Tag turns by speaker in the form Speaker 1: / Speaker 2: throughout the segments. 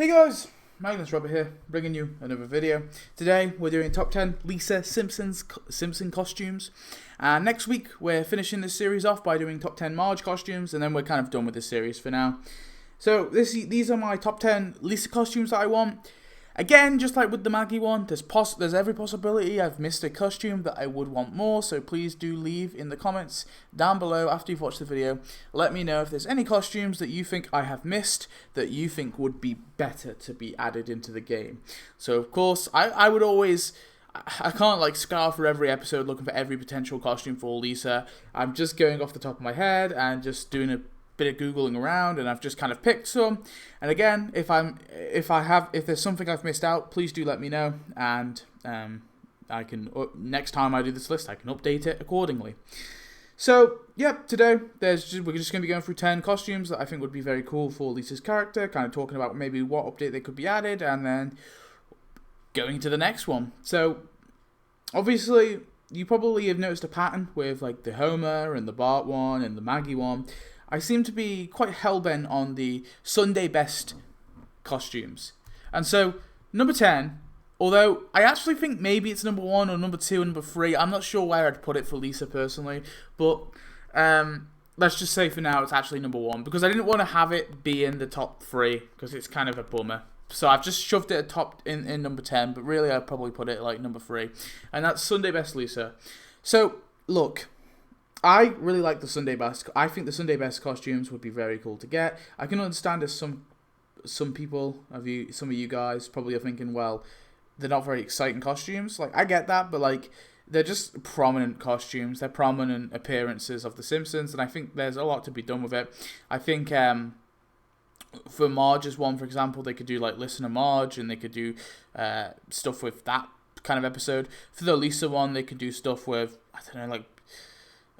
Speaker 1: Hey guys, Magnus here, bringing you another video. Today we're doing top 10 Lisa Simpson costumes. And next week we're finishing this series off by doing top 10 Marge costumes, and then we're kind of done with this series for now. So these are my top 10 Lisa costumes that I want. Again, just like with the Maggie one, there's every possibility I've missed a costume that I would want more, so please do leave in the comments down below after you've watched the video. Let me know if there's any costumes that you think I have missed that you think would be better to be added into the game. So of course, I would always... I can't like scour for every episode looking for every potential costume for Lisa. I'm just going off the top of my head and just doing a bit of googling around, and I've just kind of picked some. And again, if there's something I've missed out, please do let me know, and I can next time I do this list I can update it accordingly. So yeah, today we're just going to be going through 10 costumes that I think would be very cool for Lisa's character, kind of talking about maybe what update they could be added, and then going to the next one. So obviously you probably have noticed a pattern with like the Homer and the Bart one and the Maggie one. I seem to be quite hellbent on the Sunday best costumes. And so, number 10, although I actually think maybe it's number 1 or number 2 or number 3, I'm not sure where I'd put it for Lisa personally, but let's just say for now it's actually number 1, because I didn't want to have it be in the top 3, because it's kind of a bummer. So I've just shoved it at top in number 10, but really I'd probably put it like number 3, and that's Sunday best Lisa. So, look, I really like the Sunday best. I think the Sunday best costumes would be very cool to get. I can understand if some people some of you guys probably are thinking, well, they're not very exciting costumes. Like, I get that, but like, they're just prominent costumes. They're prominent appearances of the Simpsons, and I think there's a lot to be done with it. I think for Marge's one, for example, they could do like Listener Marge, and they could do stuff with that kind of episode. For the Lisa one, they could do stuff with, I don't know, like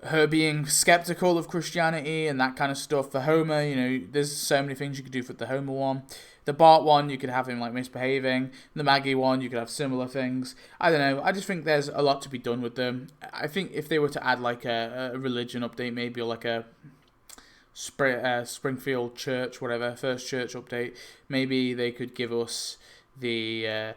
Speaker 1: her being skeptical of Christianity and that kind of stuff. For Homer, you know, there's so many things you could do for the Homer one. The Bart one, you could have him like misbehaving. The Maggie one, you could have similar things. I don't know. I just think there's a lot to be done with them. I think if they were to add like a religion update, maybe, or like a Springfield church, whatever, first church update, maybe they could give us the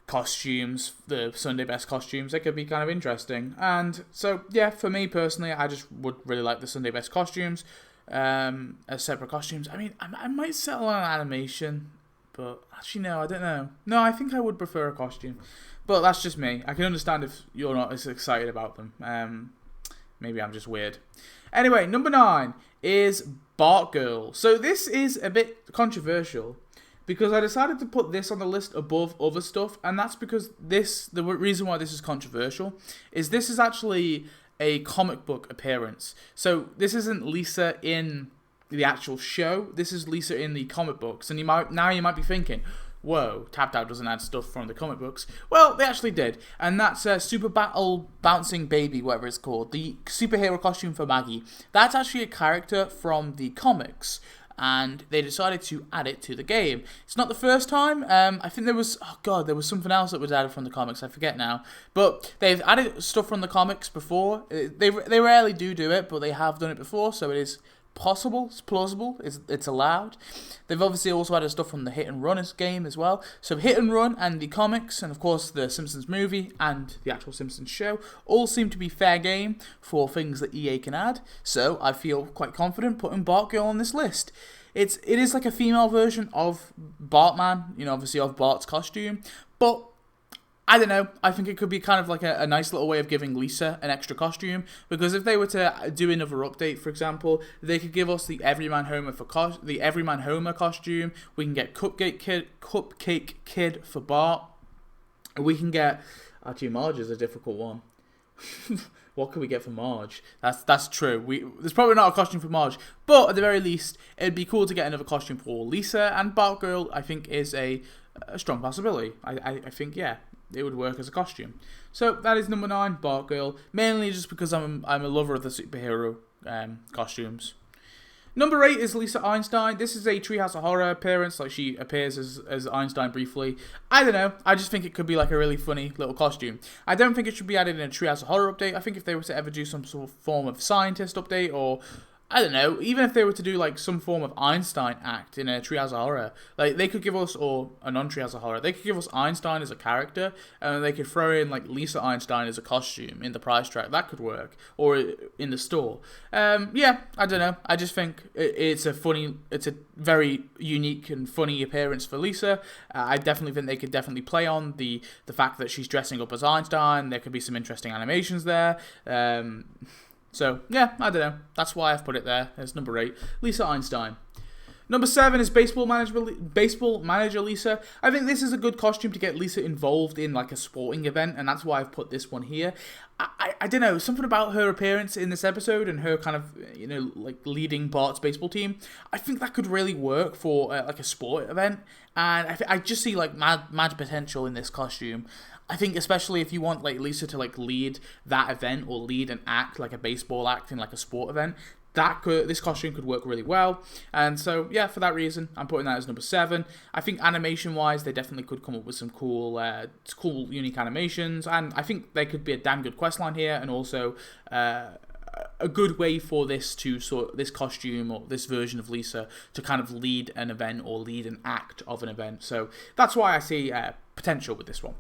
Speaker 1: costumes, the Sunday best costumes. It could be kind of interesting. And so yeah, for me personally, I just would really like the Sunday best costumes as separate costumes. I mean, I might settle on an animation, but actually no, I don't know. No, I think I would prefer a costume, but that's just me. I can understand if you're not as excited about them. Maybe I'm just weird. Anyway, number 9 is Bartgirl. So this is a bit controversial, because I decided to put this on the list above other stuff, and that's because the reason why this is controversial is this is actually a comic book appearance. So this isn't Lisa in the actual show, this is Lisa in the comic books, and you might be thinking, whoa, Tap Tap doesn't add stuff from the comic books. Well, they actually did, and that's Super Battle Bouncing Baby, whatever it's called, the superhero costume for Maggie. That's actually a character from the comics, and they decided to add it to the game. It's not the first time. I think there was something else that was added from the comics. I forget now. But they've added stuff from the comics before. They rarely do it, but they have done it before, so it is possible, it's plausible, it's allowed. They've obviously also added stuff from the Hit and Run game as well. So Hit and Run and the comics, and of course the Simpsons movie and the actual Simpsons show, all seem to be fair game for things that EA can add. So I feel quite confident putting Bartgirl on this list. It is like a female version of Bartman, you know, obviously of Bart's costume, but I don't know, I think it could be kind of like a nice little way of giving Lisa an extra costume, because if they were to do another update, for example, they could give us the Everyman Homer costume. We can get Cupcake Kid for Bart. We can get, actually Marge is a difficult one. What can we get for Marge? That's true. There's probably not a costume for Marge, but at the very least, it'd be cool to get another costume for Lisa. And Bartgirl, I think, is a strong possibility. I think, yeah, it would work as a costume. So that is number 9, Bartgirl, mainly just because I'm a lover of the superhero costumes. Number 8 is Lisa Einstein. This is a Treehouse of Horror appearance, like she appears as Einstein briefly. I don't know, I just think it could be like a really funny little costume. I don't think it should be added in a Treehouse of Horror update. I think if they were to ever do some sort of form of scientist update or I don't know, even if they were to do like some form of Einstein act in a Treehouse of Horror, like they could give us, or a non-Treehouse of Horror, they could give us Einstein as a character, and they could throw in like Lisa Einstein as a costume in the prize track. That could work, or in the store. Yeah, I don't know. I just think it's a very unique and funny appearance for Lisa. I definitely think they could definitely play on the fact that she's dressing up as Einstein. There could be some interesting animations there. So, yeah, I don't know. That's why I've put it there as number 8. Lisa Einstein. Number 7 is Baseball Manager Lisa. I think this is a good costume to get Lisa involved in like a sporting event, and that's why I've put this one here. I don't know, something about her appearance in this episode and her kind of, like leading Bart's baseball team. I think that could really work for like a sport event, and I just see like mad potential in this costume. I think especially if you want like Lisa to like lead that event or lead an act, like a baseball act in like a sport event, this costume could work really well. And so yeah, for that reason, I'm putting that as number 7. I think animation wise, they definitely could come up with some cool unique animations, and I think they could be a damn good questline here, and also a good way for this costume or this version of Lisa to kind of lead an event or lead an act of an event. So that's why I see potential with this one.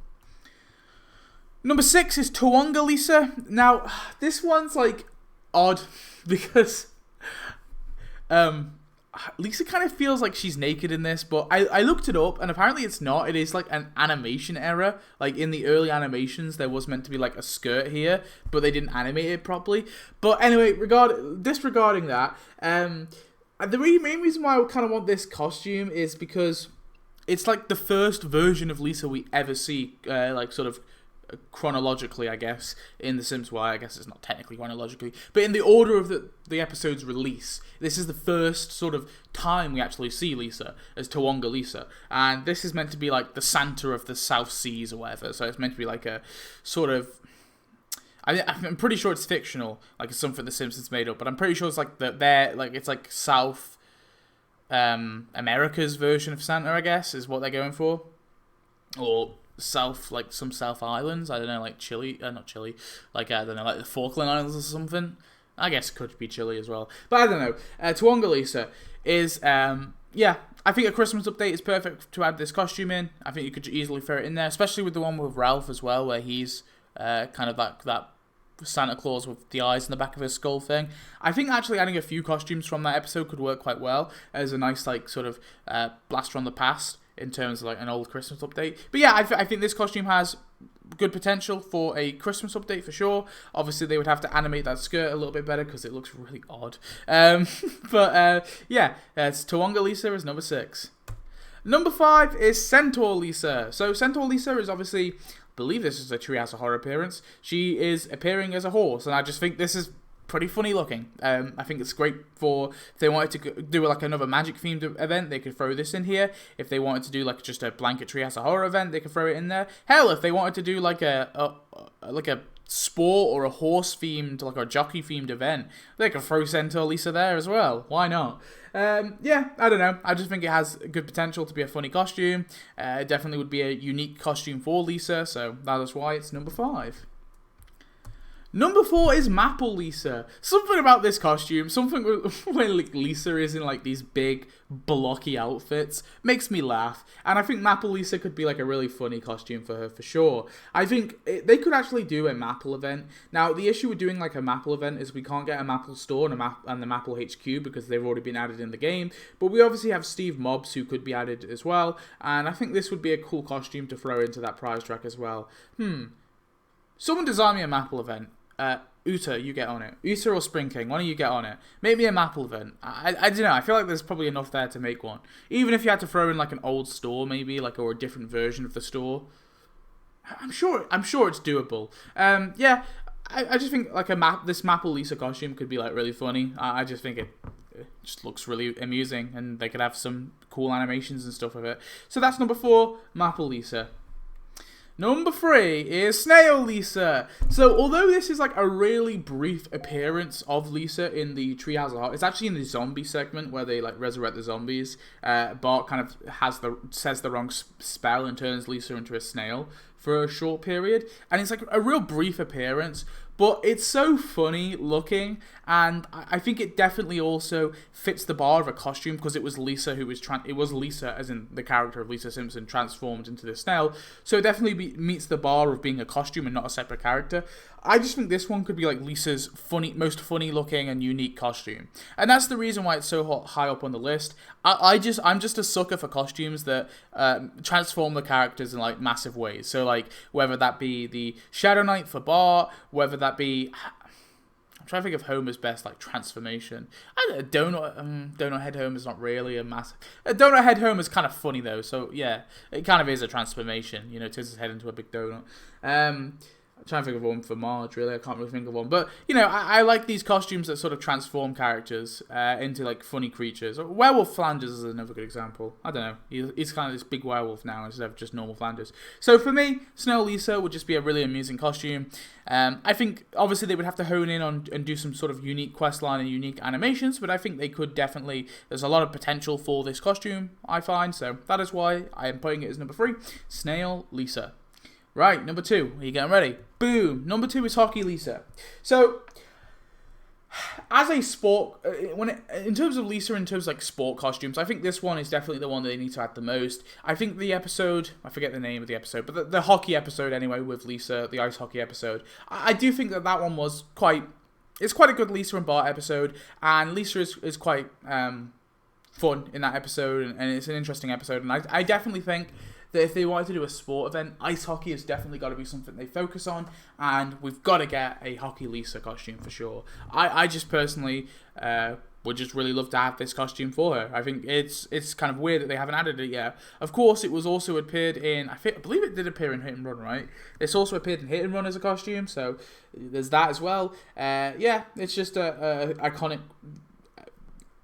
Speaker 1: Number 6 is Towanga Lisa. Now, this one's like odd because Lisa kind of feels like she's naked in this, but I looked it up and apparently it's not. It is like an animation error. Like in the early animations, there was meant to be like a skirt here, but they didn't animate it properly. But anyway, disregarding that, the main reason why I kind of want this costume is because it's like the first version of Lisa we ever see, like sort of chronologically, I guess, in The Sims. Well, I guess it's not technically chronologically, but in the order of the episode's release, this is the first sort of time we actually see Lisa as Towanga Lisa, and this is meant to be like the Santa of the South Seas or whatever, so it's meant to be like a sort of, I'm pretty sure it's fictional, like it's something The Simpsons made up, but I'm pretty sure it's like it's like South America's version of Santa, I guess, is what they're going for, or South, like some South Islands, I don't know, like Chile, not Chile, like I don't know, like the Falkland Islands or something. I guess it could be Chile as well, but I don't know. Towanga Lisa is, yeah, I think a Christmas update is perfect to add this costume in. I think you could easily throw it in there, especially with the one with Ralph as well, where he's kind of that Santa Claus with the eyes in the back of his skull thing. I think actually adding a few costumes from that episode could work quite well as a nice like sort of blast from the past in terms of like an old Christmas update. But yeah, I think this costume has good potential for a Christmas update for sure. Obviously, they would have to animate that skirt a little bit better because it looks really odd. But yeah, it's Towanga Lisa is number 6. Number 5 is Centaur Lisa. So Centaur Lisa is obviously, I believe this is a Treehouse of Horror appearance. She is appearing as a horse, and I just think this is pretty funny looking. I think it's great for, if they wanted to do like another magic themed event, they could throw this in here. If they wanted to do like just a blanket Treehouse of Horror event, they could throw it in there. Hell, if they wanted to do like a sport or a horse themed, like a jockey themed event, they could throw Centaur Lisa there as well. Why not? Yeah, I don't know. I just think it has good potential to be a funny costume. It definitely would be a unique costume for Lisa, so that is why it's number 5. Number 4 is Mapple Lisa. Something about this costume, something when like Lisa is in like these big blocky outfits, makes me laugh. And I think Mapple Lisa could be like a really funny costume for her for sure. I think they could actually do a Mapple event. Now, the issue with doing like a Mapple event is we can't get a Mapple store and the Mapple HQ because they've already been added in the game. But we obviously have Steve Mobs who could be added as well. And I think this would be a cool costume to throw into that prize track as well. Someone design me a Mapple event. Uta, you get on it. Uta or Spring King, one of you get on it. Make me a Mapple event. I don't know, I feel like there's probably enough there to make one. Even if you had to throw in like an old store maybe, like, or a different version of the store. I'm sure it's doable. Yeah, I just think like this Mapple Lisa costume could be like really funny. I just think it just looks really amusing, and they could have some cool animations and stuff with it. So that's number 4, Mapple Lisa. Number 3 is Snail Lisa. So although this is like a really brief appearance of Lisa in the Treehouse of Horror, it's actually in the zombie segment where they like resurrect the zombies. Bart kind of says the wrong spell and turns Lisa into a snail for a short period, and it's like a real brief appearance. but it's so funny looking, and I think it definitely also fits the bar of a costume, because it was Lisa who was it was Lisa, as in the character of Lisa Simpson, transformed into this snail. So it definitely meets the bar of being a costume and not a separate character. I just think this one could be like Lisa's most funny looking and unique costume, and that's the reason why it's so high up on the list. I'm just a sucker for costumes that transform the characters in like massive ways. So like whether that be the Shadow Knight for Bart, whether that be, I'm trying to think of Homer's best like transformation. Donut Head Homer's not really a massive. Donut Head Homer's kind of funny though, so yeah, it kind of is a transformation. You know, turns his head into a big donut. I'm trying to think of one for Marge, really. I can't really think of one. But, you know, I like these costumes that sort of transform characters into, like, funny creatures. Werewolf Flanders is another good example. I don't know. He's kind of this big werewolf now instead of just normal Flanders. So, for me, Snail Lisa would just be a really amusing costume. I think, obviously, they would have to hone in on and do some sort of unique questline and unique animations. But I think they could definitely... There's a lot of potential for this costume, I find. So, that is why I am putting it as number 3. Snail Lisa. Right, number 2. Are you getting ready? Boom. Number 2 is Hockey Lisa. So, as a sport, in terms of Lisa, in terms of like sport costumes, I think this one is definitely the one that they need to add the most. I think the episode, I forget the name of the episode, but the hockey episode anyway with Lisa, the ice hockey episode, I do think that one was it's quite a good Lisa and Bart episode, and Lisa is quite fun in that episode, and it's an interesting episode, and I definitely think that if they wanted to do a sport event, ice hockey has definitely got to be something they focus on, and we've got to get a Hockey Lisa costume for sure. I just personally would just really love to have this costume for her. I think it's kind of weird that they haven't added it yet. Of course, it was also appeared in, I believe it did appear in Hit and Run, right? It's also appeared in Hit and Run as a costume, so there's that as well. Yeah, it's just a iconic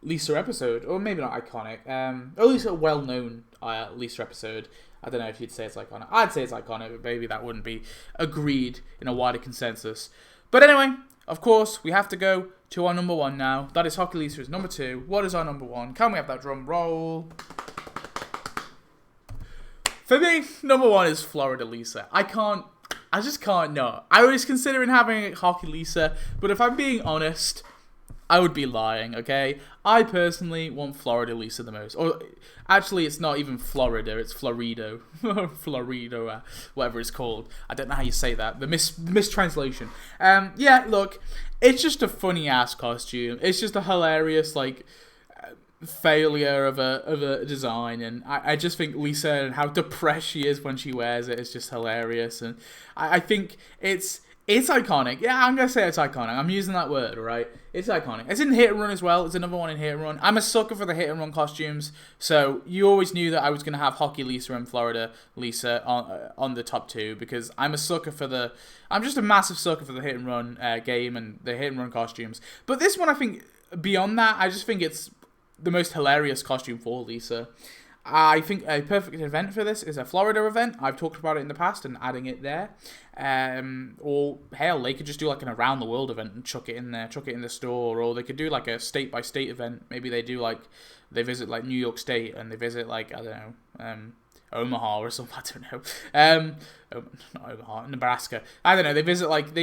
Speaker 1: Lisa episode, or maybe not iconic, at least a well-known Lisa episode. I don't know if you'd say it's iconic. I'd say it's iconic, but maybe that wouldn't be agreed in a wider consensus. But anyway, of course, we have to go to our number 1 now. That is Hockey Lisa's number 2. What is our number 1? Can we have that drum roll? For me, number 1 is Florida Lisa. I just can't not. I was considering having Hockey Lisa, but if I'm being honest, I would be lying, okay? I personally want Florida Lisa the most. Or, actually, it's not even Florida, it's Florido. Florido, whatever it's called. I don't know how you say that. The mistranslation. Yeah, look, it's just a funny-ass costume. It's just a hilarious, like, failure of a design, and I just think Lisa and how depressed she is when she wears it is just hilarious, and I think it's iconic. Yeah, I'm going to say it's iconic. I'm using that word, alright? It's iconic. It's in Hit and Run as well. It's another one in Hit and Run. I'm a sucker for the Hit and Run costumes, so you always knew that I was going to have Hockey Lisa and Florida Lisa on the top 2, because I'm a sucker for I'm just a massive sucker for the Hit and Run game and the Hit and Run costumes. But this one, I think, beyond that, I just think it's the most hilarious costume for Lisa. I think a perfect event for this is a Florida event. I've talked about it in the past and adding it there. Or hell, they could just do like an around the world event and chuck it in there, chuck it in the store. Or they could do like a state by state event. Maybe they do like, they visit like New York State and they visit like, I don't know, Omaha or something. I don't know. Not Omaha, Nebraska. I don't know. They visit like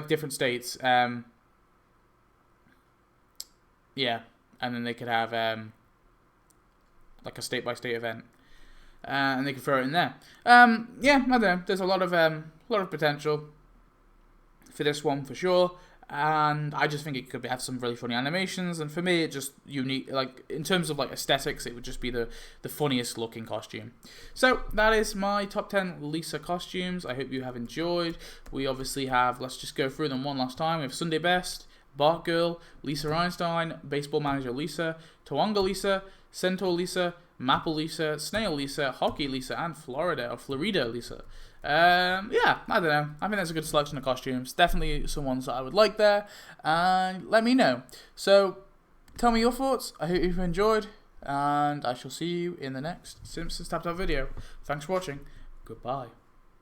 Speaker 1: different states. Yeah, and then they could have like a state-by-state event, and they can throw it in there. Yeah, I don't know. There's a lot of potential for this one for sure, and I just think it could have some really funny animations. And for me, it just unique. Like in terms of like aesthetics, it would just be the funniest looking costume. So that is my top 10 Lisa costumes. I hope you have enjoyed. We obviously have. Let's just go through them one last time. We have Sunday Best, Bartgirl, Lisa Einstein, Baseball Manager Lisa, Towanga Lisa, Centaur Lisa, Mapple Lisa, Snail Lisa, Hockey Lisa, and Florida Lisa. Yeah, I don't know. I think that's a good selection of costumes. Definitely some ones that I would like there. And let me know. So, tell me your thoughts. I hope you've enjoyed. And I shall see you in the next Simpsons Tap Tap video. Thanks for watching. Goodbye.